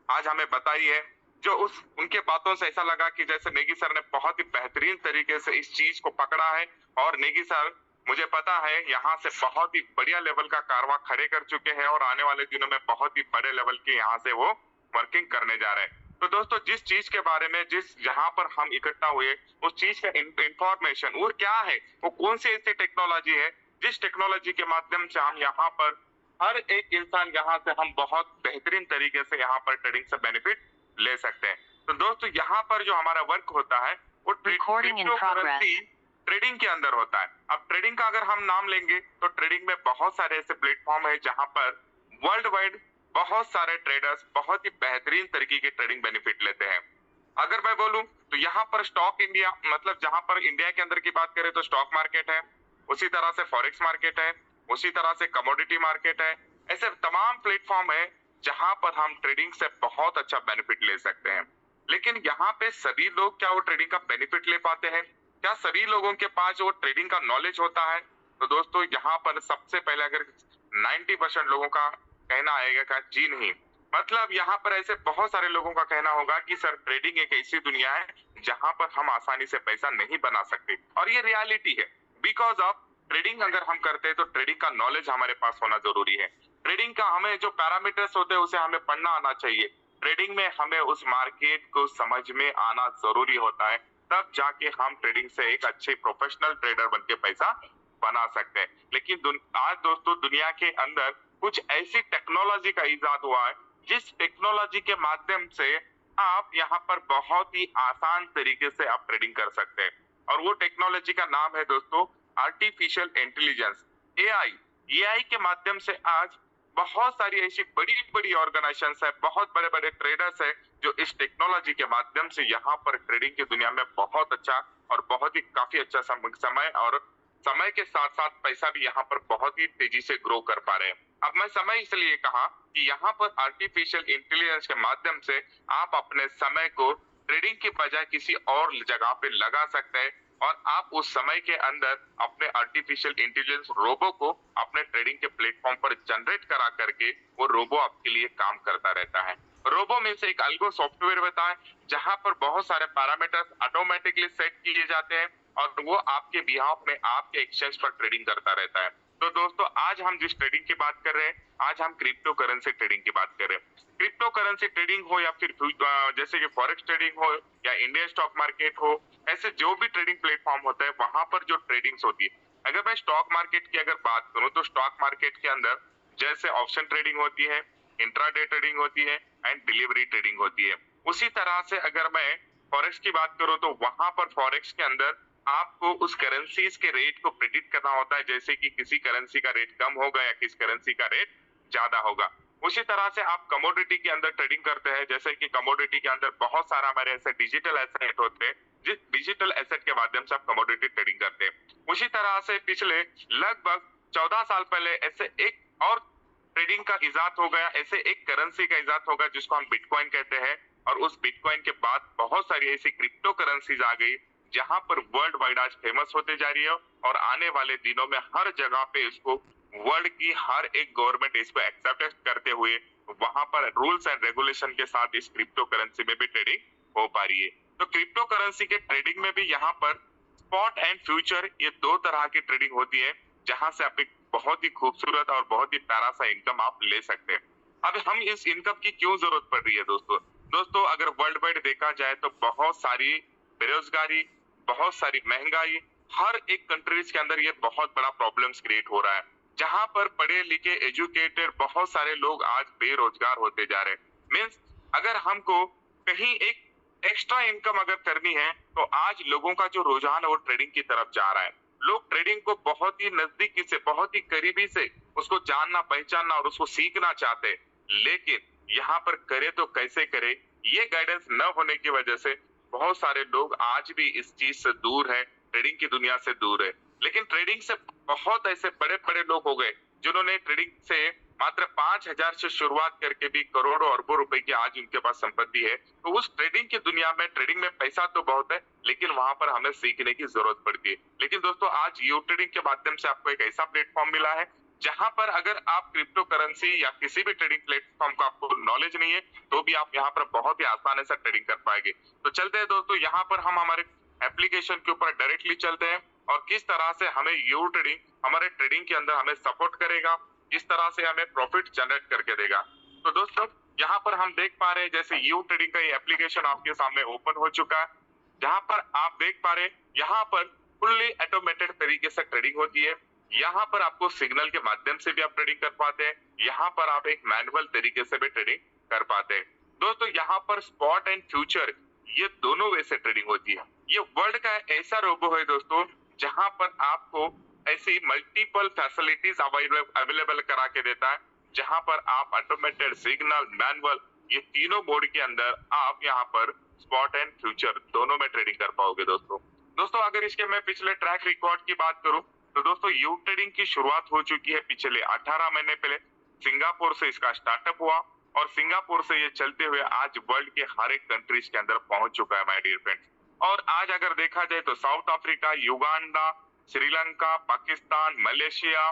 आज हमें बताई है, जो उस उनके बातों से ऐसा लगा कि जैसे नेगी सर ने बहुत ही बेहतरीन तरीके से इस चीज को पकड़ा है। और नेगी सर, मुझे पता है, यहाँ से बहुत ही बढ़िया लेवल का कारवा खड़े कर चुके हैं और आने वाले दिनों में बहुत ही बड़े लेवल की यहाँ से वो वर्किंग करने जा रहे हैं। तो दोस्तों, जिस चीज के बारे में, जिस जहां पर हम इकट्ठा हुए, उस चीज का इंफॉर्मेशन वो क्या है, वो कौन सी ऐसी टेक्नोलॉजी है जिस टेक्नोलॉजी के माध्यम से हम यहाँ पर हर एक इंसान यहाँ से हम बहुत बेहतरीन तरीके से यहाँ पर ट्रेडिंग से बेनिफिट ले सकते हैं। तो दोस्तों, यहाँ पर जो हमारा वर्क होता है वो क्रिप्टो करेंसी ट्रेडिंग के अंदर होता है। अब ट्रेडिंग का अगर हम नाम लेंगे तो ट्रेडिंग में बहुत सारे ऐसे प्लेटफॉर्म है जहां पर वर्ल्ड वाइड बहुत सारे ट्रेडर्स बहुत ही बेहतरीन तरीके के ट्रेडिंग बेनिफिट लेते हैं। अगर मैं बोलूं तो यहाँ पर स्टॉक इंडिया, मतलब जहां पर इंडिया के अंदर की बात करें तो स्टॉक मार्केट है, उसी तरह से फॉरेक्स मार्केट है, उसी तरह से कमोडिटी मार्केट है। ऐसे तमाम प्लेटफॉर्म है जहां पर हम ट्रेडिंग से बहुत अच्छा बेनिफिट ले सकते हैं। लेकिन यहाँ पे सभी लोग क्या वो ट्रेडिंग का बेनिफिट ले पाते हैं? क्या सभी लोगों के पास वो ट्रेडिंग का नॉलेज होता है? तो दोस्तों, यहाँ पर सबसे पहले अगर 90% लोगों का कहना आएगा कि जी नहीं, मतलब यहाँ पर ऐसे बहुत सारे लोगों का कहना होगा कि सर, ट्रेडिंग एक ऐसी दुनिया है जहां पर हम आसानी से पैसा नहीं बना सकते। और ये रियलिटी है। बिकॉज ऑफ ट्रेडिंग अगर हम करते हैं तो ट्रेडिंग का नॉलेज हमारे पास होना जरूरी है। ट्रेडिंग का हमें जो पैरामीटर्स होते हैं उसे हमें पढ़ना आना चाहिए। ट्रेडिंग में हमें उस मार्केट को समझ में आना जरूरी होता है, तब जाके हम ट्रेडिंग से एक अच्छे प्रोफेशनल ट्रेडर बन के पैसा बना सकते हैं। लेकिन आज दोस्तों, दुनिया के अंदर कुछ ऐसी टेक्नोलॉजी का इजाद हुआ है जिस टेक्नोलॉजी के माध्यम से आप यहाँ पर बहुत ही आसान तरीके से आप ट्रेडिंग कर सकते हैं। और वो टेक्नोलॉजी का नाम है दोस्तों आर्टिफिशियल इंटेलिजेंस, एआई। एआई के माध्यम से आज बहुत सारी ऐसी बड़ी बड़ी ऑर्गेनाइजेशंस है, बहुत बड़े बड़े ट्रेडर्स है जो इस टेक्नोलॉजी के माध्यम से यहाँ पर ट्रेडिंग की दुनिया में बहुत अच्छा और बहुत ही काफी अच्छा समय के साथ साथ पैसा भी यहाँ पर बहुत ही तेजी से ग्रो कर पा रहे हैं। अब मैं समय इसलिए कहा कि यहाँ पर आर्टिफिशियल इंटेलिजेंस के माध्यम से आप अपने समय को ट्रेडिंग की बजाय किसी और जगह पे लगा सकते हैं और आप उस समय के अंदर अपने आर्टिफिशियल इंटेलिजेंस रोबो को अपने ट्रेडिंग के प्लेटफॉर्म पर जनरेट करा करके वो रोबो आपके लिए काम करता रहता है। रोबो में से एक अल्गो सॉफ्टवेयर होता है जहां पर बहुत सारे पैरामीटर्स ऑटोमेटिकली सेट किए जाते हैं और वो आपके बिहाफ में आपके एक्सचेंज पर ट्रेडिंग करता रहता है। तो दोस्तों, आज हम जिस ट्रेडिंग की बात कर रहे हैं, आज हम क्रिप्टो करेंसी ट्रेडिंग की बात कर रहे हैं। क्रिप्टो करेंसी ट्रेडिंग हो या फिर जैसे कि फॉरेक्स ट्रेडिंग हो या इंडियन स्टॉक मार्केट हो, ऐसे जो भी ट्रेडिंग प्लेटफॉर्म होता है वहां पर जो ट्रेडिंग्स होती है। अगर मैं स्टॉक मार्केट की अगर बात करूं तो स्टॉक मार्केट के अंदर जैसे ऑप्शन ट्रेडिंग होती है, इंट्राडे ट्रेडिंग होती है एंड डिलीवरी ट्रेडिंग होती है। उसी तरह से अगर मैं फॉरेक्स की बात करूं तो वहां पर फॉरेक्स के अंदर आपको उस करेंसीज के रेट को प्रेडिक्ट करना होता है, जैसे कि किसी करेंसी का रेट कम होगा या किस करेंसी का रेट ज्यादा होगा। उसी तरह से आप कमोडिटी के अंदर ट्रेडिंग करते हैं, जैसे कि कमोडिटी के अंदर बहुत सारा हमारे ऐसे डिजिटल एसेट होते हैं जिस डिजिटल एसेट के माध्यम से आप कमोडिटी ट्रेडिंग करते हैं। उसी तरह से पिछले लगभग 14 साल पहले ऐसे एक और ट्रेडिंग का इजाद हो गया, ऐसे एक करेंसी का इजाद होगा जिसको हम बिटकॉइन कहते हैं। और उस बिटकॉइन के बाद बहुत सारी ऐसी क्रिप्टो करेंसीज आ गई जहां पर वर्ल्ड वाइड आज फेमस होते जा रही है और आने वाले दिनों में हर जगह पे इसको वर्ल्ड की हर एक गवर्नमेंट इसको एक्सेप्ट करते हुए वहां पर रूल्स एंड रेगुलेशन के साथ इस क्रिप्टो करेंसी में भी ट्रेडिंग हो पा रही है। तो क्रिप्टो करेंसी के ट्रेडिंग में भी यहाँ पर स्पॉट एंड फ्यूचर, ये दो तरह की ट्रेडिंग होती है जहां से आप एक बहुत ही खूबसूरत और बहुत ही प्यारा सा इनकम आप ले सकते हैं। अब हम इस इनकम की क्यों जरूरत पड़ रही है दोस्तों, अगर वर्ल्ड वाइड देखा जाए तो बहुत सारी बेरोजगारी, बहुत सारी महंगाई, हर एक कंट्रीज के अंदर ये बहुत बड़ा प्रॉब्लम्स क्रिएट हो रहा है जहां पर पढ़े लिखे एजुकेटेड बहुत सारे लोग आज बेरोजगार होते जा रहे हैं। मीन्स अगर हमको कहीं एक एक्स्ट्रा इनकम अगर करनी है तो आज लोगों का जो रुझान है वो ट्रेडिंग की तरफ जा रहा है। लोग ट्रेडिंग को बहुत ही नजदीकी से, बहुत ही करीबी से उसको जानना, पहचानना और उसको सीखना चाहते हैं। लेकिन यहाँ पर करे तो कैसे करे, ये गाइडेंस न होने की वजह से बहुत सारे लोग आज भी इस चीज से दूर है, ट्रेडिंग की दुनिया से दूर है। लेकिन ट्रेडिंग से बहुत ऐसे बड़े बड़े लोग हो गए जिन्होंने ट्रेडिंग से मात्र 5,000 से शुरुआत करके भी करोड़ों अरबों रुपए की आज उनके पास संपत्ति है। तो उस ट्रेडिंग की दुनिया में, ट्रेडिंग में पैसा तो बहुत है लेकिन वहां पर हमें सीखने की जरूरत पड़ती है। लेकिन दोस्तों, आज यू ट्रेडिंग के माध्यम से आपको एक ऐसा प्लेटफॉर्म मिला है जहां पर अगर आप क्रिप्टो करेंसी या किसी भी ट्रेडिंग प्लेटफॉर्म का आपको नॉलेज नहीं है तो भी आप यहाँ पर बहुत ही आसानी से ट्रेडिंग कर पाएंगे। तो चलते हैं दोस्तों, यहाँ पर हम हमारे एप्लीकेशन के ऊपर डायरेक्टली चलते हैं और किस तरह से हमें यू ट्रेडिंग हमारे ट्रेडिंग के अंदर हमें सपोर्ट करेगा, किस तरह से हमें प्रॉफिट जनरेट करके देगा। तो दोस्तों यहाँ पर हम देख पा रहे हैं जैसे यू ट्रेडिंग का ये एप्लीकेशन आपके सामने ओपन हो चुका है, जहां पर आप देख पा रहे हैं यहाँ पर फुल्ली ऑटोमेटेड तरीके से ट्रेडिंग होती है। यहाँ पर आपको सिग्नल के माध्यम से भी आप ट्रेडिंग कर पाते हैं, यहाँ पर आप एक मैनुअल तरीके से भी ट्रेडिंग कर पाते हैं। दोस्तों यहाँ पर स्पॉट एंड फ्यूचर ये दोनों वे से ट्रेडिंग होती है। ये वर्ल्ड का ऐसा रोबो है दोस्तों जहां पर आपको ऐसी मल्टीपल फैसिलिटीज अवेलेबल करा के देता है, जहां पर आप ऑटोमेटेड, सिग्नल, मैनुअल ये तीनों मोड के अंदर आप यहाँ पर स्पॉट एंड फ्यूचर दोनों में ट्रेडिंग कर पाओगे। दोस्तों अगर इसके मैं पिछले ट्रैक रिकॉर्ड की बात करूं तो दोस्तों यू ट्रेडिंग की शुरुआत हो चुकी है पिछले 18 महीने पहले। सिंगापुर से इसका स्टार्टअप हुआ और सिंगापुर से ये चलते हुए आज वर्ल्ड के हर एक कंट्रीज के अंदर पहुंच चुका है माय डियर फ्रेंड्स। और आज अगर देखा जाए तो south Africa, Uganda, Sri Lanka, Pakistan, Malaysia,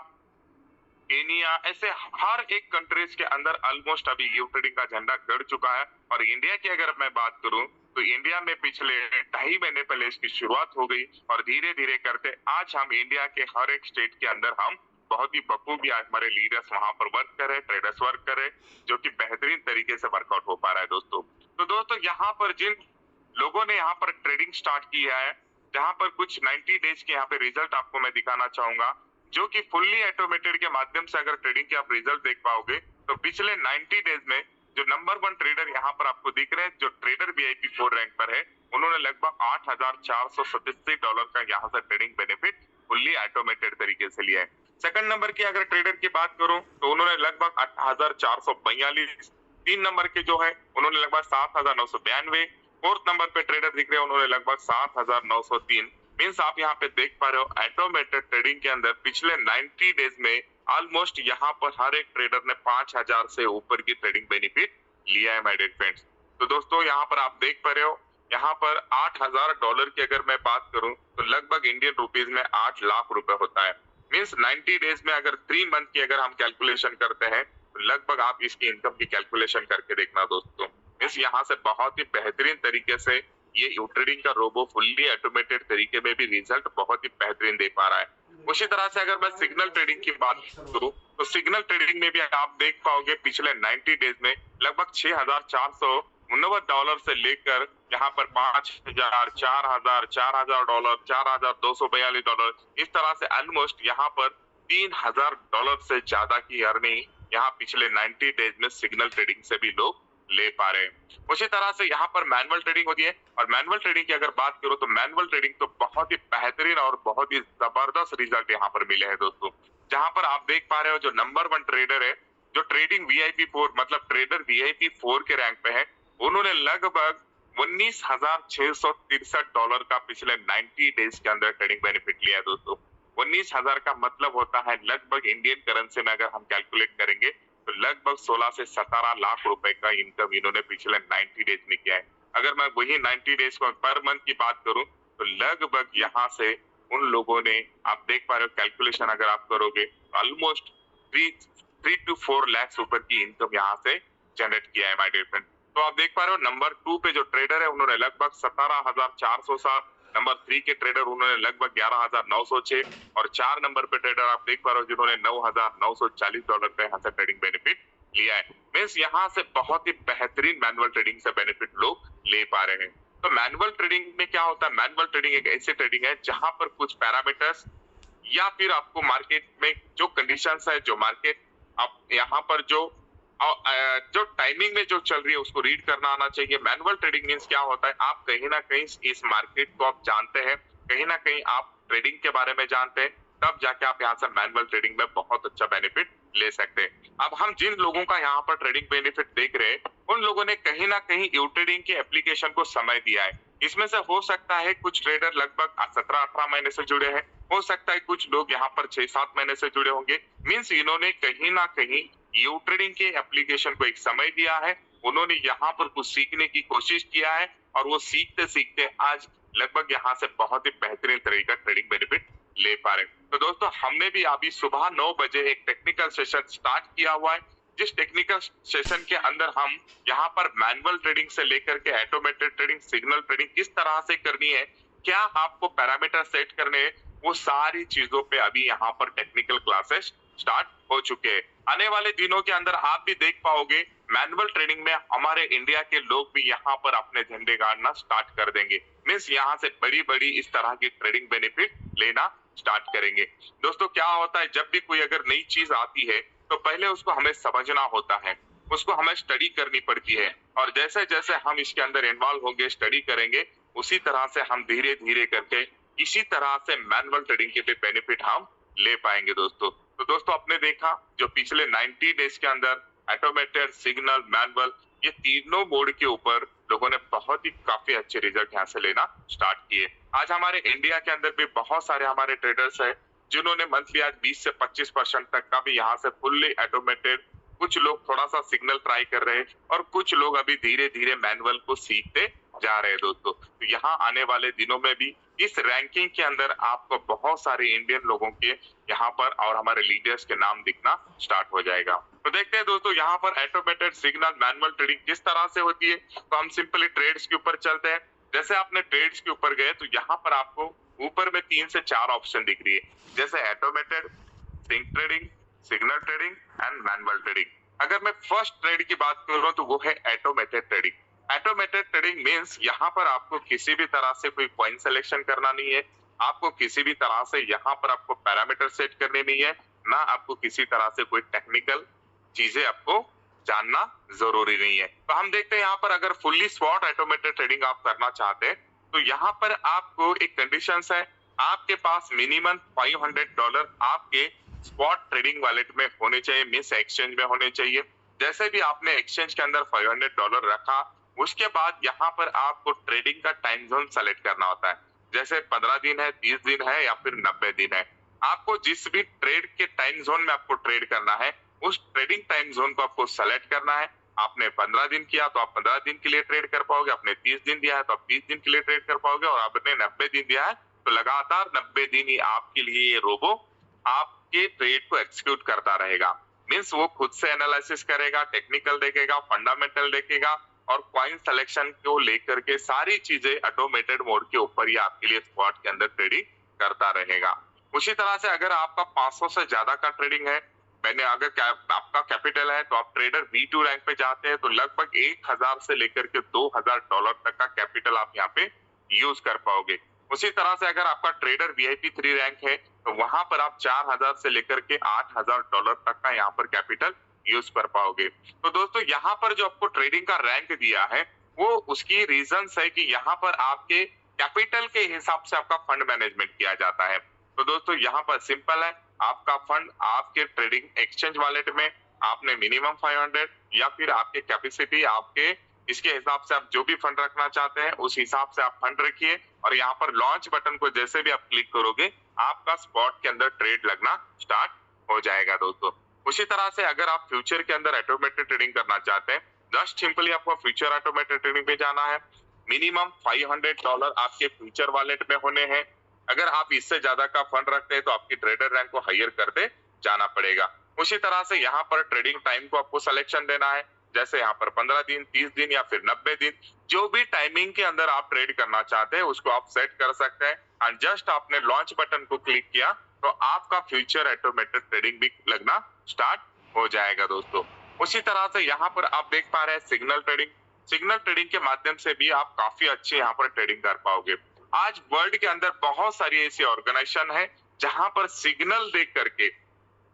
Kenya, ऐसे हर एक कंट्रीज के अंदर ऑलमोस्ट अभी यू ट्रेडिंग का झंडा गड़ चुका है। और इंडिया की अगर मैं बात करूं तो इंडिया में पिछले 2.5 महीने पहले इसकी शुरुआत हो गई और धीरे धीरे करते आज हम इंडिया के हर एक स्टेट के अंदर हम बहुत ही बखूबी आज हमारे लीडर्स वहां पर वर्क कर रहे, ट्रेडर्स वर्क कर रहे, जो कि बेहतरीन तरीके से वर्कआउट हो पा रहा है दोस्तों। तो दोस्तों यहाँ पर जिन लोगों ने यहाँ पर ट्रेडिंग स्टार्ट किया है, जहाँ पर कुछ 90 डेज के यहाँ पे रिजल्ट आपको मैं दिखाना चाहूंगा, जो कि फुल्ली ऑटोमेटेड के माध्यम से अगर ट्रेडिंग के आप रिजल्ट देख पाओगे तो पिछले 90 डेज में जो नंबर 1 ट्रेडर यहाँ पर आपको दिख रहे हैं, जो ट्रेडर VIP 4 रैंक पर है, उन्होंने लगभग $8,437 का यहाँ से ट्रेडिंग बेनिफिट फुल्ली ऑटोमेटेड तरीके से लिया है। सेकंड नंबर की अगर ट्रेडर की बात करूं तो उन्होंने लगभग 8,442। 3 नंबर के जो है उन्होंने लगभग 7,992। फोर्थ नंबर पे ट्रेडर दिख रहे हैं, उन्होंने लगभग 7,903। मीन्स आप यहाँ पे देख पा रहे हो ऑटोमेटेड ट्रेडिंग के अंदर पिछले 90 डेज में ऑलमोस्ट यहाँ पर हर एक ट्रेडर ने 5,000 से ऊपर की ट्रेडिंग बेनिफिट लिया है माय डियर फ्रेंड्स। तो दोस्तों यहाँ पर आप देख पा रहे हो, यहाँ पर $8,000 की अगर मैं बात करूं तो लगभग इंडियन रुपीज में 8 लाख रुपए होता है। मीन्स 90 डेज में अगर 3 मंथ की अगर हम कैलकुलेशन करते हैं तो लगभग आप इसकी इनकम की कैलकुलेशन करके देखना दोस्तों। मीन्स यहाँ से बहुत ही बेहतरीन तरीके से ये यू ट्रेडिंग का रोबो फुल्ली ऑटोमेटेड तरीके में भी रिजल्ट बहुत ही बेहतरीन दे पा रहा है। उसी तरह से अगर मैं सिग्नल ट्रेडिंग की बात करूं तो सिग्नल ट्रेडिंग में भी आप देख पाओगे पिछले 90 डेज में लगभग $6,489 से लेकर यहाँ पर 5,000, 4,000, $4,000, $4,242, इस तरह से ऑलमोस्ट यहाँ पर $3,000 से ज्यादा की अर्निंग यहाँ पिछले 90 डेज में सिग्नल ट्रेडिंग से भी लोग ले पा रहे हैं। उसी तरह से यहाँ पर मैनुअल ट्रेडिंग होती है और मैनुअल ट्रेडिंग की अगर बात करो तो मैनुअल ट्रेडिंग तो बहुत ही बेहतरीन और बहुत ही जबरदस्त रिजल्ट यहाँ पर मिले हैं दोस्तों। जहां पर आप देख पा रहे हो जो नंबर 1 ट्रेडर है, जो ट्रेडिंग VIP 4 मतलब ट्रेडर VIP 4 के रैंक पे है, उन्होंने लगभग $19,663 का पिछले 90 डेज के अंदर ट्रेडिंग बेनिफिट लिया है दोस्तों। 19,000 का मतलब होता है लगभग इंडियन करेंसी में अगर हम कैलकुलेट करेंगे तो लगभग 16 से 17 लाख रुपए का इनकम इन्होंने पिछले 90 डेज में किया है। अगर मैं वही 90 डेज को पर मंथ की बात करूं तो लगभग यहाँ से उन लोगों ने, आप देख पा रहे हो कैलकुलेशन अगर आप करोगे ऑलमोस्ट 3 to 4 लाख रुपए की इनकम यहाँ से जनरेट किया है माय डियर फ्रेंड। तो आप देख पा रहे हो नंबर 2 पे जो ट्रेडर है उन्होंने लगभग 17,407, नंबर 3 के ट्रेडर उन्होंने लगभग 11,906 और 4 नंबर पे ट्रेडर आप देख पा रहे हो जिन्होंने $9,940 का यहाँ से ट्रेडिंग बेनिफिट लिया है। मीन्स यहाँ से बहुत ही बेहतरीन मैनुअल ट्रेडिंग से बेनिफिट लोग ले पा रहे हैं। तो मैनुअल ट्रेडिंग में क्या होता है, मैनुअल ट्रेडिंग एक ऐसी ट्रेडिंग है जहां पर कुछ पैरामीटर्स या फिर आपको मार्केट में जो कंडीशंस है, जो मार्केट आप यहाँ पर जो टाइमिंग में जो चल रही है उसको रीड करना आना चाहिए। मैनुअल ट्रेडिंग मींस क्या होता है, आप कहीं ना कहीं इस मार्केट को आप जानते हैं, कहीं ना कहीं आप ट्रेडिंग के बारे में जानते हैं, तब जाके आप यहाँ से मैनुअल ट्रेडिंग में बहुत अच्छा बेनिफिट ले सकते हैं। अब हम जिन लोगों का यहाँ पर ट्रेडिंग बेनिफिट देख रहे हैं उन लोगों ने कहीं ना कहीं यू ट्रेडिंग के एप्लीकेशन को समय दिया है। इसमें से हो सकता है कुछ ट्रेडर लगभग 17-18 महीने से जुड़े हैं, हो सकता है कुछ लोग यहाँ पर 6-7 महीने से जुड़े होंगे। मींस इन्होंने कहीं ना कहीं यू ट्रेडिंग के एप्लीकेशन को एक समय दिया है, उन्होंने यहाँ पर कुछ सीखने की कोशिश किया है और वो सीखते सीखते आज लगभग यहाँ से बहुत ही बेहतरीन तरीके का ट्रेडिंग बेनिफिट ले पा रहे हैं। तो दोस्तों हमने भी अभी सुबह 9 बजे एक टेक्निकल सेशन स्टार्ट किया हुआ है, जिस टेक्निकल सेशन के अंदर हम यहाँ पर मैनुअल ट्रेडिंग से लेकर के ऑटोमेटेड ट्रेडिंग, सिग्नल ट्रेडिंग किस तरह से करनी है, क्या आपको पैरामीटर सेट करने हैं, वो सारी चीजों पे अभी यहाँ पर टेक्निकल क्लासेस स्टार्ट हो चुके हैं। आने वाले दिनों के अंदर आप भी देख पाओगे मैनुअल ट्रेडिंग में हमारे इंडिया के लोग भी यहाँ पर अपने झंडे गाड़ना स्टार्ट कर देंगे। मीन्स यहाँ से बड़ी बड़ी इस तरह की ट्रेडिंग बेनिफिट लेना स्टार्ट करेंगे। दोस्तों क्या होता है, जब भी कोई अगर नई चीज आती है तो पहले उसको हमें समझना होता है, उसको हमें स्टडी करनी पड़ती है, और जैसे जैसे हम इसके अंदर इन्वॉल्व होंगे, स्टडी करेंगे, उसी तरह से हम धीरे धीरे करके इसी तरह से मैनुअल ट्रेडिंग के भी बेनिफिट हम ले पाएंगे दोस्तों। तो दोस्तों आपने देखा जो पिछले 90 डेज के अंदर ऑटोमेटेड, सिग्नल, मैनुअल, ये तीनों मोड के ऊपर लोगों ने बहुत ही काफी अच्छे रिजल्ट यहाँ से लेना स्टार्ट किए। आज हमारे इंडिया के अंदर भी बहुत सारे हमारे ट्रेडर्स है जिन्होंने मंथली आज 20 से 25% तक का भी यहाँ से फुल्ली ऑटोमेटेड, कुछ लोग थोड़ा सा सिग्नल ट्राई कर रहे हैं और कुछ लोग अभी धीरे धीरे मैनुअल को सीखते जा रहे हैं दोस्तों। तो यहाँ आने वाले दिनों में भी इस रैंकिंग के अंदर आपको बहुत सारे इंडियन लोगों के यहाँ पर और हमारे लीडर्स के नाम दिखना स्टार्ट हो जाएगा। तो देखते हैं दोस्तों यहाँ पर ऑटोमेटेड, सिग्नल, मैनुअल ट्रेडिंग किस तरह से होती है। तो हम सिंपली ट्रेड्स के ऊपर चलते हैं। जैसे आपने ट्रेड्स के ऊपर गए तो यहाँ पर आपको ऊपर में 3 से 4 ऑप्शन दिख रही है, जैसे automated, sync trading, signal trading and manual trading. अगर मैं फर्स्ट ट्रेड की बात कर रहा हूँ तो वो है automated trading. Automated trading means यहाँ पर आपको किसी भी तरह से कोई कॉइन सिलेक्शन करना नहीं है, आपको किसी भी तरह से यहाँ पर आपको पैरामीटर सेट करने नहीं है, ना आपको किसी तरह से कोई टेक्निकल चीजें आपको जानना जरूरी नहीं है। तो हम देखते हैं यहाँ पर अगर फुल्ली स्पॉट ऑटोमेटेड ट्रेडिंग आप करना चाहते हैं तो यहाँ पर आपको एक कंडीशंस है, आपके पास मिनिमम $500 आपके स्पॉट ट्रेडिंग वॉलेट में होने चाहिए, मींस एक्सचेंज में होने चाहिए। जैसे भी आपने एक्सचेंज के अंदर $500 रखा, उसके बाद यहाँ पर आपको ट्रेडिंग का टाइम जोन सेलेक्ट करना होता है, जैसे 15 दिन है, 30 दिन है या फिर 90 दिन है। आपको जिस भी ट्रेड के टाइम जोन में आपको ट्रेड करना है, उस ट्रेडिंग टाइम जोन को आपको सेलेक्ट करना है। आपने 15 दिन किया तो आप 15 दिन के लिए ट्रेड कर पाओगे, आपने 30 दिन दिया है तो आप 30 दिन के लिए ट्रेड कर पाओगे, और आपने 90 दिन दिया है तो लगातार 90 दिन ही आपके लिए ये रोबो आपके ट्रेड को एक्सिक्यूट करता रहेगा। मींस वो खुद से एनालिसिस करेगा, टेक्निकल देखेगा, फंडामेंटल देखेगा, और कॉइन सिलेक्शन को लेकर के सारी चीजें ऑटोमेटेड मोड के ऊपर ही आपके लिए स्पॉट के अंदर ट्रेडिंग करता रहेगा। उसी तरह से अगर आपका 500 से ज्यादा का ट्रेडिंग है, मैंने अगर आपका कैपिटल है तो आप ट्रेडर B2 रैंक पे जाते हैं तो लगभग 1000 से लेकर के $2000 तक का कैपिटल आप यहाँ पे यूज कर पाओगे। उसी तरह से अगर आपका ट्रेडर VIP3 रैंक है तो वहां पर आप 4000 से लेकर के $8000 तक का यहाँ पर कैपिटल यूज कर पाओगे। तो दोस्तों यहाँ पर जो आपको ट्रेडिंग का रैंक दिया है वो उसकी रीजंस है कि यहाँ पर आपके कैपिटल के हिसाब से आपका फंड मैनेजमेंट किया जाता है। तो दोस्तों यहाँ पर सिंपल है, आपका फंड आपके ट्रेडिंग एक्सचेंज वॉलेट में आपने मिनिमम 500 या फिर आपके कैपेसिटी आपके इसके हिसाब से आप जो भी फंड रखना चाहते हैं उस हिसाब से आप फंड रखिए, और यहाँ पर लॉन्च बटन को जैसे भी आप क्लिक करोगे आपका स्पॉट के अंदर ट्रेड लगना स्टार्ट हो जाएगा दोस्तों। उसी तरह से अगर आप फ्यूचर के अंदर ऑटोमेटेड ट्रेडिंग करना चाहते हैं, जस्ट सिंपली आपको फ्यूचर ऑटोमेटेड ट्रेडिंग पे जाना है। मिनिमम $500 आपके फ्यूचर वॉलेट में होने हैं। अगर आप इससे ज्यादा का फंड रखते हैं तो आपकी ट्रेडर रैंक को हायर करते जाना पड़ेगा। उसी तरह से यहाँ पर ट्रेडिंग टाइम को आपको सिलेक्शन देना है, जैसे यहाँ पर 15 दिन, 30 दिन या फिर 90 दिन, जो भी टाइमिंग के अंदर आप ट्रेड करना चाहते हैं उसको आप सेट कर सकते हैं। एंड जस्ट आपने लॉन्च बटन को क्लिक किया तो आपका फ्यूचर ऑटोमेटेड ट्रेडिंग भी लगना स्टार्ट हो जाएगा दोस्तों। उसी तरह से यहाँ पर आप देख पा रहे हैं सिग्नल ट्रेडिंग। सिग्नल ट्रेडिंग के माध्यम से भी आप काफी अच्छे यहाँ पर ट्रेडिंग कर पाओगे। आज वर्ल्ड के अंदर बहुत सारी ऐसी ऑर्गेनाइजेशन है जहां पर सिग्नल देख करके,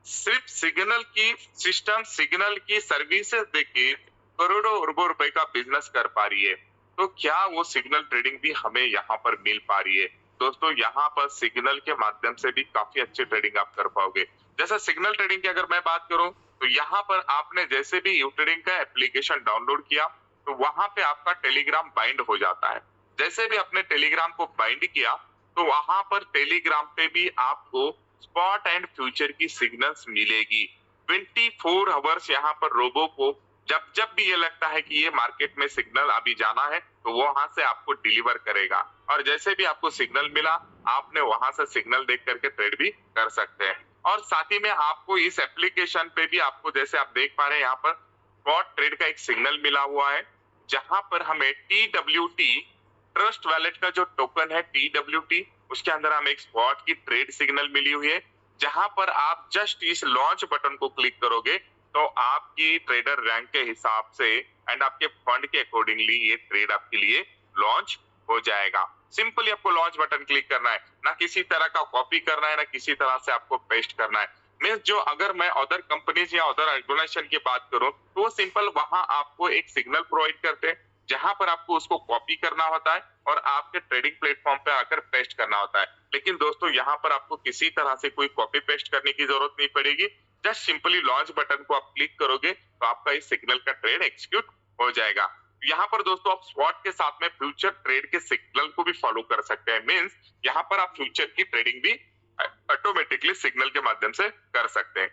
सिर्फ सिग्नल की सिस्टम, सिग्नल की सर्विसेज देके करोड़ों अरबों रुपए का बिजनेस कर पा रही है। तो क्या वो सिग्नल ट्रेडिंग भी हमें यहाँ पर मिल पा रही है? दोस्तों यहाँ पर सिग्नल के माध्यम से भी काफी अच्छी ट्रेडिंग आप कर पाओगे। जैसे सिग्नल ट्रेडिंग की अगर मैं बात करूं तो यहाँ पर आपने जैसे भी यू ट्रेडिंग का एप्लीकेशन डाउनलोड किया तो वहां पे आपका टेलीग्राम बाइंड हो जाता है। जैसे भी अपने टेलीग्राम को बाइंड किया तो वहां पर टेलीग्राम पे भी आपको स्पॉट एंड फ्यूचर की सिग्नल्स मिलेगी। 24 आवर्स यहाँ पर रोबो को जब जब भी ये लगता है कि ये मार्केट में सिग्नल अभी जाना है तो वो वहां से आपको डिलीवर करेगा, और जैसे भी आपको सिग्नल मिला आपने वहां से सिग्नल देख करके ट्रेड भी कर सकते हैं। और साथ ही में आपको इस एप्लीकेशन पे भी आपको जैसे आप देख पा रहे हैं यहाँ पर स्पॉट ट्रेड का एक सिग्नल मिला हुआ है, जहां पर हमें TWT ट्रस्ट वैलेट का जो टोकन है TWT, उसके अंदर हमें एक स्पॉट की ट्रेड सिग्नल मिली हुई है, जहां पर आप जस्ट इस लॉन्च बटन को क्लिक करोगे तो आपकी ट्रेडर रैंक के हिसाब से एंड आपके फंड के अकॉर्डिंगली ये ट्रेड आपके लिए लॉन्च हो जाएगा। सिंपली आपको लॉन्च बटन क्लिक करना है, ना किसी तरह का कॉपी करना है, ना किसी तरह से आपको पेस्ट करना है। मींस जो अगर मैं अदर कंपनीज या अदर ऑर्गेनाइजेशन की बात करूं तो वो सिंपल वहां आपको एक सिग्नल प्रोवाइड करते हैं, जहां पर आपको उसको कॉपी करना होता है और आपके ट्रेडिंग प्लेटफॉर्म पे आकर पेस्ट करना होता है। लेकिन दोस्तों यहाँ पर आपको किसी तरह से कोई कॉपी पेस्ट करने की जरूरत नहीं पड़ेगी, जस्ट सिंपली लॉन्च बटन को आप क्लिक करोगे तो आपका इस सिग्नल का ट्रेड एग्जीक्यूट हो जाएगा। यहाँ पर दोस्तों आप स्पॉट के साथ में फ्यूचर ट्रेड के सिग्नल को भी फॉलो कर सकते हैं। मींस यहाँ पर आप फ्यूचर की ट्रेडिंग भी ऑटोमेटिकली सिग्नल के माध्यम से कर सकते हैं।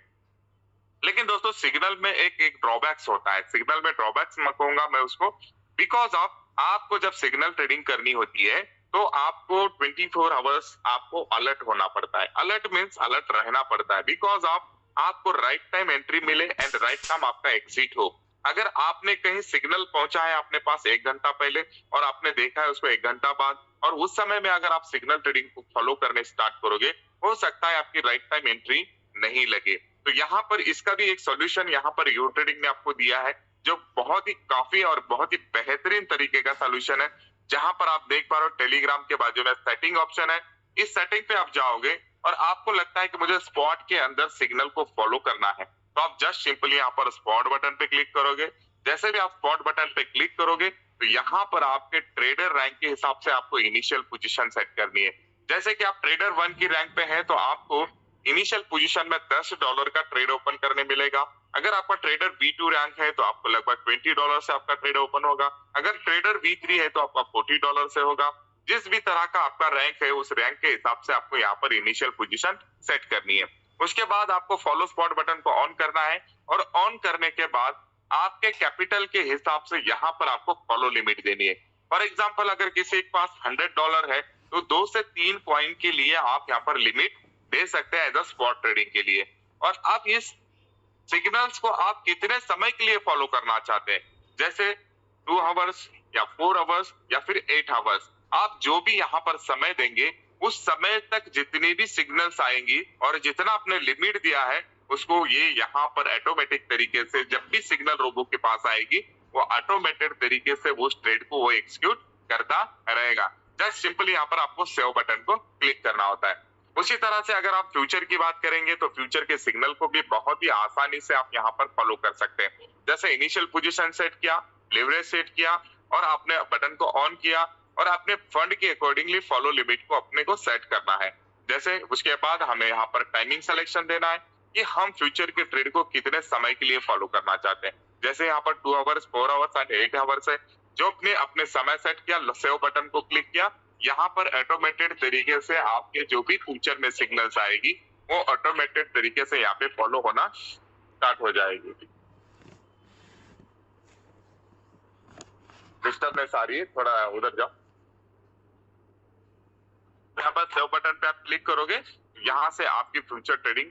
लेकिन दोस्तों सिग्नल में एक ड्रॉबैक्स होता है। सिग्नल में ड्रॉबैक्स मैं कहूंगा मैं उसको, बिकॉज ऑफ आपको जब सिग्नल ट्रेडिंग करनी होती है तो आपको 24 आवर्स आपको अलर्ट होना पड़ता है। अलर्ट मींस अलर्ट रहना पड़ता है, बिकॉज ऑफ आपको राइट टाइम एंट्री मिले एंड राइट टाइम आपका एग्जिट हो। अगर आपने कहीं सिग्नल पहुंचा है अपने पास 1 घंटा पहले और आपने देखा है उसको 1 घंटा बाद, और उस समय में अगर आप सिग्नल ट्रेडिंग को फॉलो करने स्टार्ट करोगे, हो सकता है आपकी राइट टाइम एंट्री नहीं लगे। तो यहाँ पर इसका भी एक सॉल्यूशन यहाँ पर यू ट्रेडिंग ने आपको दिया है, जो बहुत ही काफी और बहुत ही बेहतरीन तरीके का सॉल्यूशन है। जहां पर आप देख पा रहे हो टेलीग्राम के बाजू में सेटिंग ऑप्शन है, इस सेटिंग पे आप जाओगे और आपको लगता है कि मुझे स्पॉट के अंदर सिग्नल को फॉलो करना है, तो आप जस्ट सिंपली यहाँ पर स्पॉट बटन पे क्लिक करोगे। जैसे भी आप स्पॉट बटन पे क्लिक करोगे तो यहाँ पर आपके ट्रेडर रैंक के हिसाब से आपको इनिशियल पोजीशन सेट करनी है। जैसे कि आप ट्रेडर 1 की रैंक पे हैं तो आपको इनिशियल पोजीशन में $10 का ट्रेड ओपन करने मिलेगा। अगर आपका ट्रेडर B2 रैंक है तो आपको लगभग $20 से आपका ट्रेड ओपन होगा। अगर ट्रेडर B3 है तो आपका $40 से होगा। जिस भी तरह का आपका रैंक है उस रैंक के हिसाब से आपको यहाँ पर इनिशियल पोजीशन सेट करनी है। उसके बाद आपको फॉलो स्पॉट बटन को ऑन करना है और ऑन करने के बाद आपके कैपिटल के हिसाब से यहाँ पर आपको फॉलो लिमिट देनी है। फॉर एग्जाम्पल अगर किसी के पास $100 है तो 2 से 3 कॉइन के लिए आप यहाँ पर लिमिट दे सकते हैं एज अ स्पॉट ट्रेडिंग के लिए। और आप इस सिग्नल्स को आप कितने समय के लिए फॉलो करना चाहते हैं, जैसे 2 आवर्स या 4 आवर्स या फिर 8 आवर्स, आप जो भी यहाँ पर समय देंगे उस समय तक जितनी भी सिग्नल्स आएंगी और जितना आपने लिमिट दिया है उसको ये यहाँ पर ऑटोमेटिक तरीके से जब भी सिग्नल रोबो के पास आएगी वो ऑटोमेटेड तरीके से वो ट्रेड को वो एग्जीक्यूट करता रहेगा। जस्ट सिंपली यहाँ पर आपको सेव बटन को क्लिक करना होता है। उसी तरह से अगर आप फ्यूचर की बात करेंगे तो फ्यूचर के सिग्नल को भी बहुत ही आसानी से आप यहाँ पर फॉलो कर सकते हैं। जैसे इनिशियल पोजीशन सेट किया, लेवरेज सेट किया और आपने बटन को ऑन किया और आपने फंड के अकॉर्डिंगली फॉलो लिमिट को अपने को सेट करना है। जैसे उसके बाद हमें यहाँ पर टाइमिंग सिलेक्शन देना है कि हम फ्यूचर के ट्रेड को कितने समय के लिए फॉलो करना चाहते हैं। जैसे यहाँ पर 2 आवर्स, 4 आवर्स एंड 8 आवर्स है। जो आपने अपने समय सेट किया, सेव बटन को क्लिक किया, यहाँ पर ऑटोमेटेड तरीके से आपके जो भी फ्यूचर में सिग्नल्स आएगी वो ऑटोमेटेड तरीके से यहाँ पे फॉलो होना स्टार्ट हो जाएगी। डिस्टर्बेंस आ रही है, थोड़ा उधर जाओ। यहाँ पर सेव बटन पे आप क्लिक करोगे, यहाँ से आपकी फ्यूचर ट्रेडिंग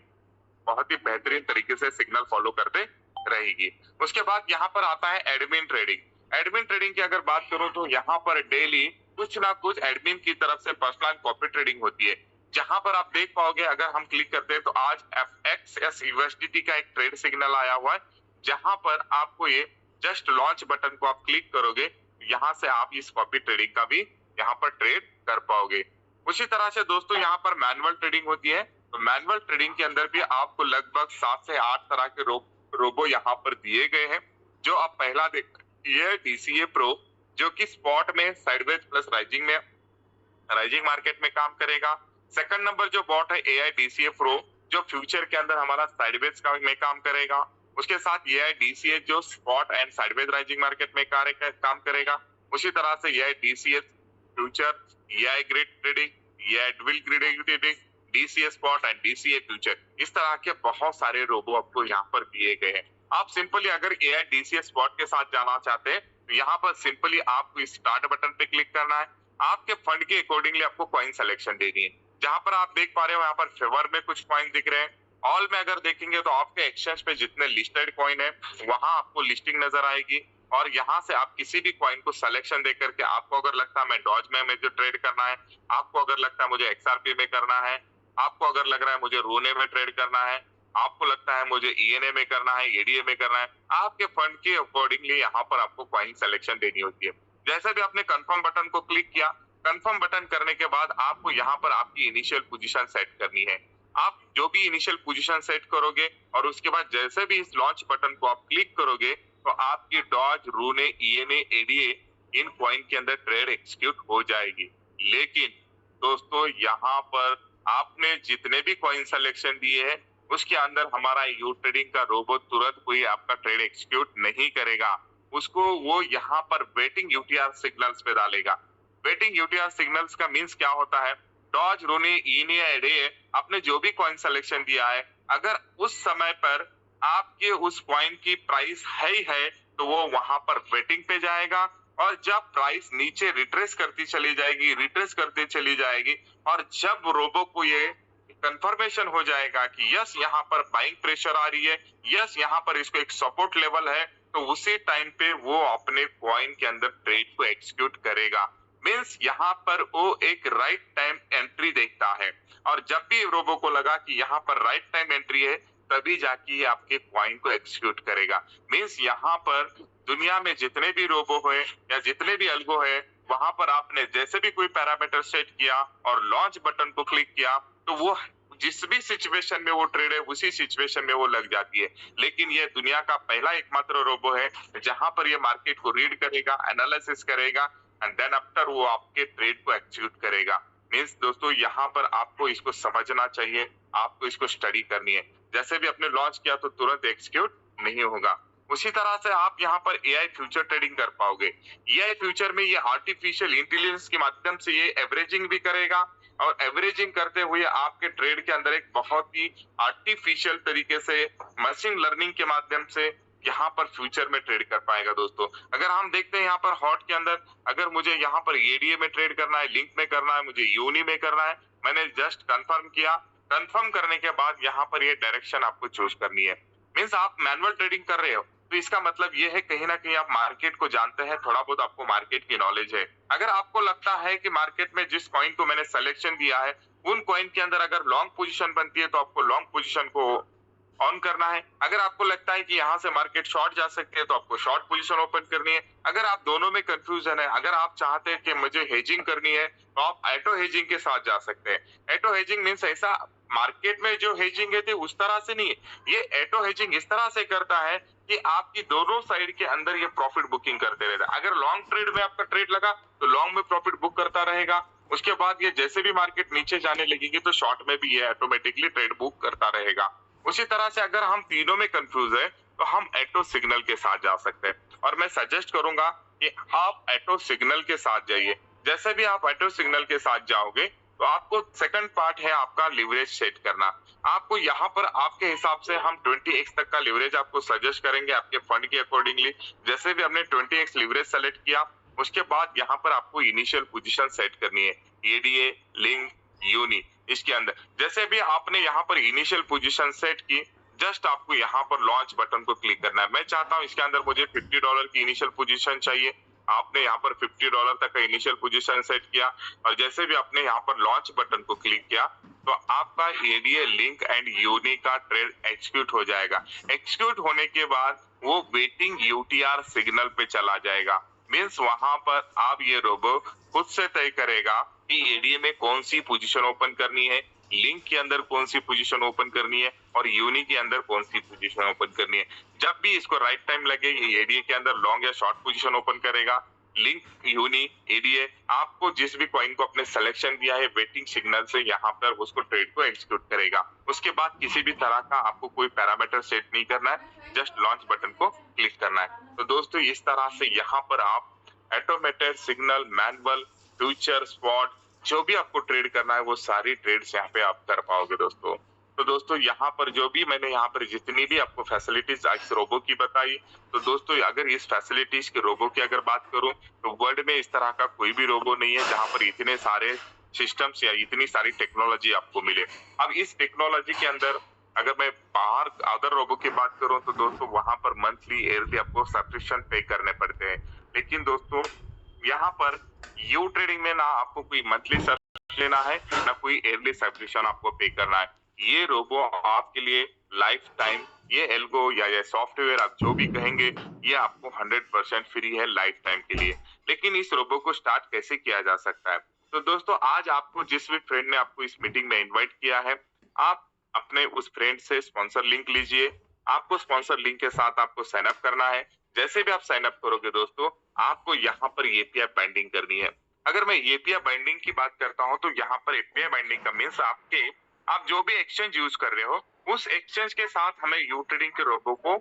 बहुत ही बेहतरीन तरीके से सिग्नल फॉलो करते रहेगी। उसके बाद यहाँ पर आता है एडमिन ट्रेडिंग। एडमिन ट्रेडिंग की अगर बात करूं तो यहाँ पर डेली कुछ ना कुछ एडमिन की तरफ से पर्सनल कॉपी ट्रेडिंग होती है, जहां पर आप देख पाओगे अगर हम क्लिक करते हैं तो आज FXS USDT का एक ट्रेड सिग्नल आया हुआ है, जहां पर आपको ये जस्ट लॉन्च बटन को आप क्लिक करोगे, यहाँ से आप इस कॉपी ट्रेडिंग का भी यहाँ पर ट्रेड कर पाओगे। उसी तरह से दोस्तों यहाँ पर मैनुअल ट्रेडिंग होती है, तो मैनुअल ट्रेडिंग के अंदर भी आपको लगभग 7 से 8 तरह के रोबो यहाँ पर दिए गए हैं। जो आप पहला देख ये DCA Pro जो कि स्पॉट में साइडवेज प्लस राइजिंग मार्केट में काम करेगा। सेकंड नंबर जो बॉट है AI DCA Pro जो फ्यूचर के अंदर हमारा साइडवेज में काम करेगा। उसके साथ AI DCA जो spot and sideways rising market में काम करेगा। उसी तरह से AI DCA future, AI grid trading, AI dual grid trading, DCA spot and DCA future, इस तरह के बहुत सारे रोबो आपको यहाँ पर दिए गए हैं। आप सिंपली अगर AI DCA स्पॉट के साथ जाना चाहते हैं तो यहाँ पर सिंपली आपको स्टार्ट बटन पे क्लिक करना है। आपके फंड के अकॉर्डिंगली आपको कॉइन सिलेक्शन देनी है। जहां पर आप देख पा रहे हो यहाँ पर फेवर में कुछ कॉइन दिख रहे हैं। ऑल में अगर देखेंगे तो आपके एक्सचेंज पे जितने लिस्टेड कॉइन है वहां आपको लिस्टिंग नजर आएगी, और यहाँ से आप किसी भी कॉइन को सिलेक्शन दे करके, आपको अगर लगता है मैं डॉज में मुझे ट्रेड करना है, आपको अगर लगता है मुझे एक्सआरपी में करना है, आपको अगर लग रहा है मुझे रूने में ट्रेड करना है, आपको लगता है मुझे ईएनए में करना है, एडीए में करना है, आपके फंड के अकॉर्डिंगली यहाँ पर आपको कॉइन सिलेक्शन देनी होती है। जैसे भी आपने कंफर्म बटन को क्लिक किया, कंफर्म बटन करने के बाद आपको यहाँ पर आपकी इनिशियल पोजीशन सेट करनी है। आप जो भी इनिशियल पोजीशन सेट करोगे और उसके बाद जैसे भी इस लॉन्च बटन को आप क्लिक करोगे तो आपकी डॉज, रूने, ईएनए, एडीए इन कॉइन के अंदर ट्रेड एग्जीक्यूट हो जाएगी। लेकिन दोस्तों यहाँ पर आपने जितने भी कॉइन सिलेक्शन दिए हैं उसके अंदर हमारा यू ट्रेडिंग का रोबोट तुरंत कोई आपका ट्रेड एग्जीक्यूट नहीं करेगा। उसको वो यहाँ पर वेटिंग यूटीआर सिग्नल्स पे डालेगा। वेटिंग यूटीआर सिग्नल्स का मींस क्या होता है? डॉज, रूनी, ईनिया, एडीए आपने जो भी कॉइन सिलेक्शन दिया है, अगर उस समय पर आपके उस कॉइन की प्राइस हाई है तो वो वहां पर वेटिंग पे जाएगा, और जब प्राइस नीचे रिट्रेस करती चली जाएगी, रिट्रेस करती चली जाएगी, और जब रोबो को ये कंफर्मेशन हो जाएगा कि यस यहाँ पर बाइंग प्रेशर आ रही है, यस यहाँ पर इसको एक सपोर्ट लेवल है, तो उसी टाइम पे वो अपने कॉइन के अंदर ट्रेड को एक्सिक्यूट करेगा। मींस यहाँ पर वो एक राइट टाइम एंट्री देखता है, और जब भी रोबो को लगा कि यहाँ पर राइट टाइम एंट्री है तभी जाके आपके कॉइन को एक्सिक्यूट करेगा। मींस यहाँ पर दुनिया में जितने भी रोबो है या जितने भी अल्गो है, वहां पर आपने जैसे भी कोई पैरामीटर सेट किया और लॉन्च बटन को क्लिक किया तो वो जिस भी सिचुएशन में वो ट्रेड है उसी सिचुएशन में वो लग जाती है। लेकिन ये दुनिया का पहला एकमात्र रोबो है जहां पर ये मार्केट को रीड करेगा, एनालिसिस करेगा एंड देन आफ्टर वो आपके ट्रेड को एक्सिक्यूट करेगा। मींस दोस्तों यहाँ पर आपको इसको समझना चाहिए, आपको इसको स्टडी करनी है। जैसे भी आपने लॉन्च किया तो तुरंत एक्सिक्यूट नहीं होगा। उसी तरह से आप यहाँ पर एआई फ्यूचर ट्रेडिंग कर पाओगे। एआई फ्यूचर में ये आर्टिफिशियल इंटेलिजेंस के माध्यम से ये एवरेजिंग भी करेगा, और एवरेजिंग करते हुए आपके ट्रेड के अंदर एक बहुत ही आर्टिफिशियल तरीके से मशीन लर्निंग के माध्यम से यहाँ पर फ्यूचर में ट्रेड कर पाएगा। दोस्तों अगर हम देखते हैं यहाँ पर हॉट के अंदर, अगर मुझे यहाँ पर एडीए में ट्रेड करना है, लिंक में करना है, मुझे यूनी में करना है, मैंने जस्ट कंफर्म किया। कंफर्म करने के बाद यहाँ पर ये डायरेक्शन आपको चूज करनी है। मींस आप मैनुअल ट्रेडिंग कर रहे हो तो इसका मतलब ये है कहीं ना कहीं आप मार्केट को जानते हैं, थोड़ा बहुत आपको मार्केट की नॉलेज है। अगर आपको लगता है कि मार्केट में जिस कॉइन को मैंने सिलेक्शन दिया है उन कॉइन के अंदर अगर लॉन्ग पोजीशन बनती है तो आपको लॉन्ग पोजीशन को ऑन करना है। अगर आपको लगता है कि यहाँ से मार्केट शॉर्ट जा सकती है तो आपको शॉर्ट पोजीशन ओपन करनी है। अगर आप दोनों में कंफ्यूजन है, अगर आप चाहते हैं कि मुझे हेजिंग करनी है तो आप एटो हेजिंग के साथ जा सकते हैं। एटो हेजिंग मींस ऐसा मार्केट में जो हेजिंग है उस तरह से नहीं है, ये एटो हेजिंग इस तरह से करता है कि आपकी दोनों साइड के अंदर ये प्रॉफिट बुकिंग करते रहता है। अगर लॉन्ग ट्रेड में आपका ट्रेड लगा तो लॉन्ग में प्रॉफिट बुक करता रहेगा, उसके बाद ये जैसे भी मार्केट नीचे जाने लगेगी तो शॉर्ट में भी ये ऑटोमेटिकली ट्रेड बुक करता रहेगा। उसी तरह से अगर हम तीनों में कंफ्यूज है तो हम एटो सिग्नल के साथ जा सकते हैं, और मैं सजेस्ट करूंगा कि आप एटो सिग्नल के साथ जाइए। जैसे भी आप एटो सिग्नल के साथ जाओगे तो आपको सेकंड पार्ट है आपका लिवरेज सेट करना। आपको यहाँ पर आपके हिसाब से हम 20x तक का लिवरेज आपको सजेस्ट करेंगे आपके फंड के अकॉर्डिंगली। जैसे भी हमने 20x लिवरेज सेलेक्ट किया उसके बाद यहाँ पर आपको इनिशियल पोजीशन सेट करनी है, एडीए, लिंक, यूनी। इसके अंदर जैसे भी आपने यहाँ पर इनिशियल पोजीशन सेट की, जस्ट आपको यहाँ पर लॉन्च बटन को क्लिक करना है। मैं चाहता हूँ इसके अंदर मुझे $50 की इनिशियल पोजीशन चाहिए। आपने यहाँ पर $50 तक का इनिशियल पोजीशन सेट किया, और जैसे भी आपने यहाँ पर लॉन्च बटन को क्लिक किया तो आपका एडीए, लिंक एंड यूनी का ट्रेड एक्सिक्यूट हो जाएगा। एक्सिक्यूट होने के बाद वो वेटिंग यूटीआर सिग्नल पे चला जाएगा। मींस वहां पर आप ये रोबो खुद से तय करेगा कि एडीए में कौन सी पोजीशन ओपन करनी है, लिंक के अंदर कौन सी पोजीशन ओपन करनी है, और यूनी के अंदर कौन सी पोजीशन ओपन करनी है। जब भी इसको राइट टाइम लगे ये एडीए के अंदर लॉन्ग या शॉर्ट पोजीशन ओपन करेगा। लिंक, यूनी, एडीए आपको जिस भी कॉइन को अपने सिलेक्शन दिया है वेटिंग सिग्नल से यहाँ पर उसको ट्रेड को एक्सिक्यूट करेगा। उसके बाद किसी भी तरह का आपको कोई पैरामीटर सेट नहीं करना है, जस्ट लॉन्च बटन को क्लिक करना है। तो दोस्तों इस तरह से यहाँ पर आप automated, signal, manual, future, spot जो भी आपको ट्रेड करना है वो सारी ट्रेड्स यहाँ पे आप कर पाओगे दोस्तों। तो दोस्तों यहाँ पर जो भी मैंने यहाँ पर जितनी भी आपको फैसिलिटीज इस रोबो की बताई, तो दोस्तों अगर इस फैसिलिटीज के रोबो की अगर बात करूं तो वर्ल्ड में इस तरह का कोई भी रोबो नहीं है जहां पर इतने सारे सिस्टम्स या इतनी सारी टेक्नोलॉजी आपको मिले। अब इस टेक्नोलॉजी के अंदर अगर मैं बाहर अदर रोबो की बात करूं तो दोस्तों वहां पर मंथली ईयरली आपको सब्सक्रिप्शन पे करने पड़ते हैं। लेकिन दोस्तों यहाँ पर यू ट्रेडिंग में ना आपको कोई मंथली सब्सक्रिप्शन लेना है ना कोई ईयरली सब्सक्रिप्शन आपको पे करना है। ये रोबो आपके लिए लाइफ टाइम, ये एल्गो या ये सॉफ्टवेयर आप जो भी कहेंगे, ये आपको 100% फ्री है लाइफ टाइम के लिए। लेकिन इस रोबो को स्टार्ट कैसे किया जा सकता है? तो दोस्तों आज आपको जिस भी फ्रेंड ने आपको इस मीटिंग में इनवाइट किया है, आप अपने उस फ्रेंड से स्पॉन्सर लिंक लीजिए। आपको स्पॉन्सर लिंक के साथ आपको साइन अप करना है। जैसे भी आप साइन अप करोगे दोस्तों, आपको यहाँ पर एपीआई बाइंडिंग करनी है। अगर मैं एपीआई बाइंडिंग की बात करता हूँ तो यहाँ पर एपीआई बाइंडिंग का मीन्स आप जो भी एक्सचेंज यूज कर रहे हो उस एक्सचेंज के साथ हमें यू ट्रेडिंग के रोबो को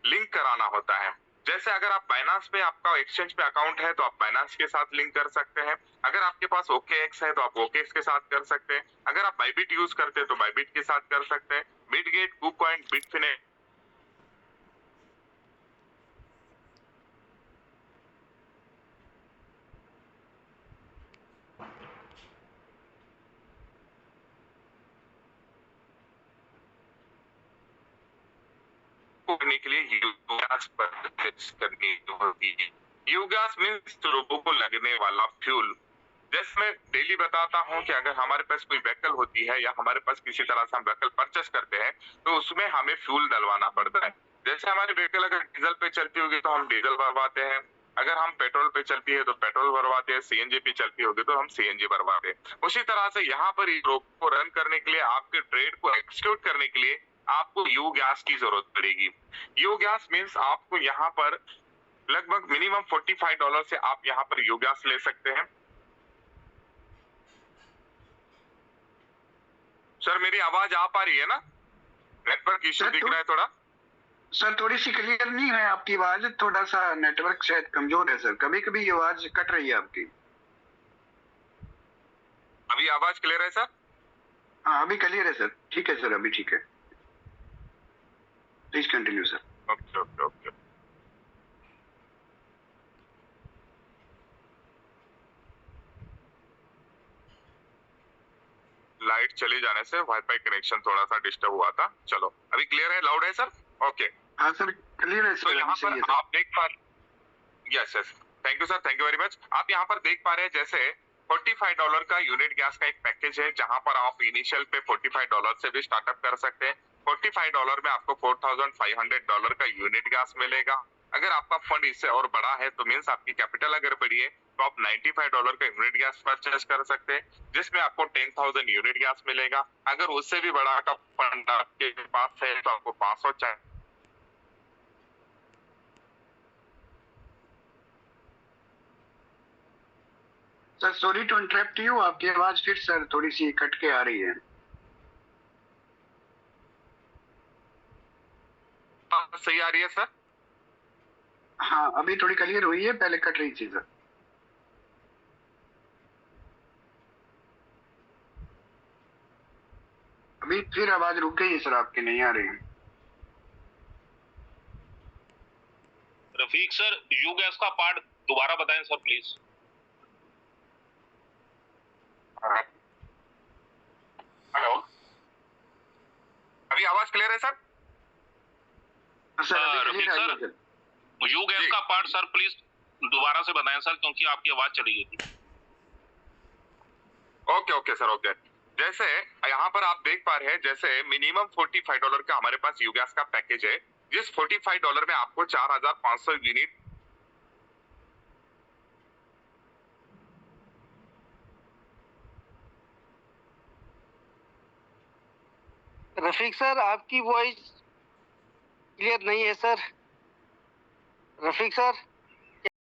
लिंक कराना होता है। जैसे अगर आप बाइनांस पे आपका एक्सचेंज पे अकाउंट है तो आप बाइनांस के साथ लिंक कर सकते हैं। अगर आपके पास OKX है तो आप OKX के साथ कर सकते हैं। अगर आप बाइबिट यूज करते हैं तो बाइबिट के साथ कर सकते हैं। बिटगेट, कुकॉइन, बिटफिनेट करने के लिए यूगैस परचेज करनी होती है। यूगैस मीन्स रोबो को लगने वाला फ्यूल। जैसे मैं डेली बताता हूँ कि अगर हमारे पास कोई व्हीकल होती है या हमारे पास किसी तरह से हम व्हीकल परचेस करते हैं तो उसमें हमें फ्यूल डलवाना पड़ता है। जैसे हमारी व्हीकल अगर डीजल पे चलती होगी तो हम डीजल भरवाते हैं, अगर हम पेट्रोल पे चलती है तो पेट्रोल भरवाते हैं, सीएनजी पे चलती होगी तो हम सीएनजी भरवाते हैं। उसी तरह से यहाँ पर रोबो को रन करने के लिए, आपके ट्रेड को एक्सिक्यूट करने के लिए आपको यू गैस की जरूरत पड़ेगी। यू गैस मीन्स आपको यहाँ पर लगभग मिनिमम $45 से आप यहाँ पर यू गैस ले सकते हैं। सर मेरी आवाज आ पा रही है ना? नेटवर्क इश्यू दिख रहा है थोड़ा। सर थोड़ी सी क्लियर नहीं है आपकी आवाज, थोड़ा सा नेटवर्क शायद कमजोर है सर, कभी कभी ये आवाज कट रही है आपकी। अभी आवाज क्लियर है सर? हाँ अभी क्लियर है सर, ठीक है सर, अभी ठीक है, please continue sir. Okay okay okay. Light चले जाने से वाईफाई कनेक्शन थोड़ा सा डिस्टर्ब हुआ था। चलो अभी क्लियर है, लाउड है सर? ओके हाँ सर क्लियर है सर। तो यहाँ पर आप देख पा yes yes, thank you sir, thank you very much. आप यहाँ पर देख पा रहे हैं जैसे $45 का यूनिट गैस का एक पैकेज है जहां पर आप इनिशियल पे $45 से भी स्टार्टअप कर सकते हैं। $45 में आपको $4,500 का यूनिट गैस मिलेगा। अगर आपका फंड इससे और बड़ा है तो मीन्स आपकी कैपिटल अगर बड़ी है तो आप $95 का यूनिट गैस परचेज कर सकते हैं जिसमें आपको 10,000 यूनिट गैस मिलेगा। अगर उससे भी बड़ा का फंड आपके पास है तो आपको 500 sir sorry to interrupt you, आपकी आवाज फिर सर थोड़ी सी कट के आ रही है। सही आ रही है सर? हाँ अभी थोड़ी क्लियर हुई है, पहले कट रही थी सर। अभी फिर आवाज रुक गई है सर, आपकी नहीं आ रही है। रफीक सर यू गैस का पार्ट दोबारा बताएं सर प्लीज। हेलो, अभी आवाज क्लियर है sir? Rafiq sir you gas का पार्ट सर प्लीज दोबारा से बताएं सर, क्योंकि आपकी आवाज चली गई थी। Okay okay sir okay. जैसे यहाँ पर आप देख पा रहे हैं जैसे मिनिमम $45 का हमारे पास यू गैस का पैकेज है जिस $45 में आपको 4,500 यूनिट रफीक सर आपकी वॉइस क्लियर नहीं है सर। रफीक सर